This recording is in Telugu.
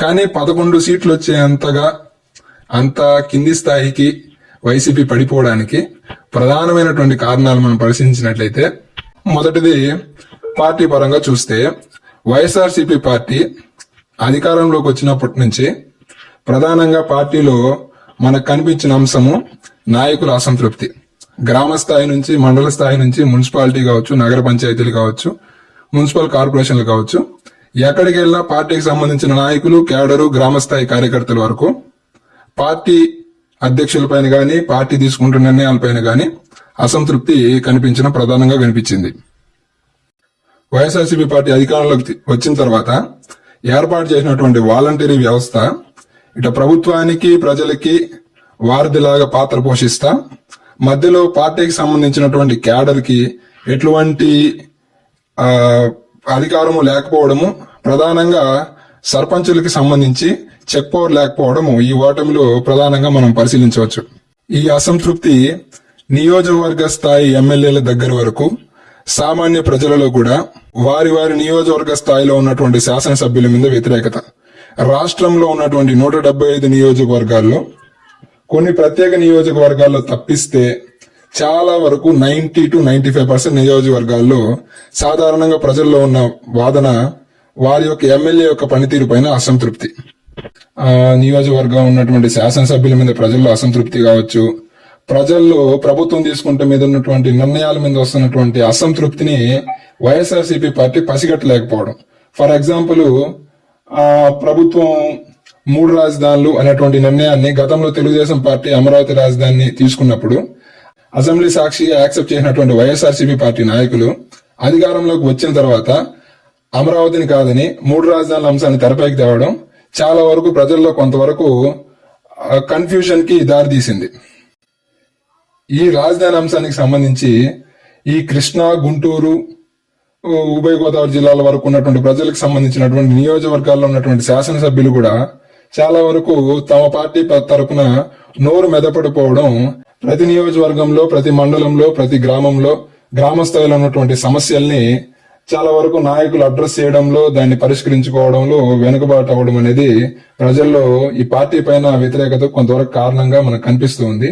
కానీ 11 సీట్లు వచ్చేంతగా అంత కింది స్థాయికి వైసీపీ పడిపోవడానికి ప్రధానమైనటువంటి కారణాలు మనం పరిశీలించినట్లయితే, మొదటిది పార్టీ పరంగా చూస్తే వైఎస్ఆర్సీపీ పార్టీ అధికారంలోకి వచ్చినప్పటి నుంచి ప్రధానంగా పార్టీలో మనకు కనిపించిన అంశము నాయకుల అసంతృప్తి. గ్రామ స్థాయి నుంచి, మండల స్థాయి నుంచి, మున్సిపాలిటీ కావచ్చు, నగర పంచాయతీలు కావచ్చు, మున్సిపల్ కార్పొరేషన్లు కావచ్చు, ఎక్కడికి వెళ్ళినా పార్టీకి సంబంధించిన నాయకులు, కేడరు, గ్రామ స్థాయి కార్యకర్తల వరకు పార్టీ అధ్యక్షులపైన గాని, పార్టీ తీసుకుంటున్న నిర్ణయాలపైన గాని అసంతృప్తి ప్రధానంగా కనిపించింది. వైఎస్ఆర్సీపీ పార్టీ అధికారంలోకి వచ్చిన తర్వాత ఏర్పాటు చేసినటువంటి వాలంటరీ వ్యవస్థ ఇట ప్రభుత్వానికి, ప్రజలకి వారధిలాగా పాత్ర పోషిస్తా, మధ్యలో పార్టీకి సంబంధించినటువంటి క్యాడర్కి ఎటువంటి అధికారము లేకపోవడము, ప్రధానంగా సర్పంచులకి సంబంధించి చెక్ పవర్ లేకపోవడము ఈ ఓటమిలో ప్రధానంగా మనం పరిశీలించవచ్చు. ఈ అసంతృప్తి నియోజకవర్గ స్థాయి ఎమ్మెల్యేల దగ్గర వరకు సామాన్య ప్రజలలో కూడా వారి వారి నియోజకవర్గ స్థాయిలో ఉన్నటువంటి శాసనసభ్యుల మీద వ్యతిరేకత. రాష్ట్రంలో ఉన్నటువంటి 175 నియోజకవర్గాల్లో కొన్ని ప్రత్యేక నియోజకవర్గాల్లో తప్పిస్తే చాలా వరకు 90 to 95% నియోజకవర్గాల్లో సాధారణంగా ప్రజల్లో ఉన్న వాదన వారి యొక్క ఎమ్మెల్యే యొక్క పనితీరు పైన అసంతృప్తి. నియోజకవర్గం ఉన్నటువంటి శాసనసభ్యుల మీద ప్రజల్లో అసంతృప్తి కావచ్చు, ప్రజల్లో ప్రభుత్వం తీసుకుంటే మీద ఉన్నటువంటి నిర్ణయాల మీద వస్తున్నటువంటి అసంతృప్తిని వైఎస్ఆర్సీపీ పార్టీ పసిగట్టలేకపోవడం. ఫర్ ఎగ్జాంపుల్, ప్రభుత్వం 3 రాజధానులు అనేటువంటి నిర్ణయాన్ని గతంలో తెలుగుదేశం పార్టీ అమరావతి రాజధానిని తీసుకున్నప్పుడు అసెంబ్లీ సాక్షిగా యాక్సెప్ట్ చేసినటువంటి వైఎస్ఆర్సీపీ పార్టీ నాయకులు అధికారంలోకి వచ్చిన తర్వాత అమరావతిని కాదని 3 రాజధానుల అంశాన్ని తెరపైకి తేవడం చాలా వరకు ప్రజల్లో కొంతవరకు కన్ఫ్యూజన్ కి దారితీసింది. ఈ రాజధాని అంశానికి సంబంధించి ఈ కృష్ణా, గుంటూరు, ఉభయ గోదావరి జిల్లాల వరకు ఉన్నటువంటి ప్రజలకు సంబంధించినటువంటి నియోజకవర్గాల్లో ఉన్నటువంటి శాసనసభ్యులు కూడా చాలా వరకు తమ పార్టీ తరపున నోరు మెదపడిపోవడం, ప్రతి నియోజకవర్గంలో, ప్రతి మండలంలో, ప్రతి గ్రామంలో, గ్రామ స్థాయిలో ఉన్నటువంటి సమస్యల్ని చాలా వరకు నాయకులు అడ్రస్ చేయడంలో, దాన్ని పరిష్కరించుకోవడంలో వెనుకబాటు అవ్వడం అనేది ప్రజల్లో ఈ పార్టీ పైన వ్యతిరేకత కొంతవరకు కారణంగా మనకు కనిపిస్తుంది.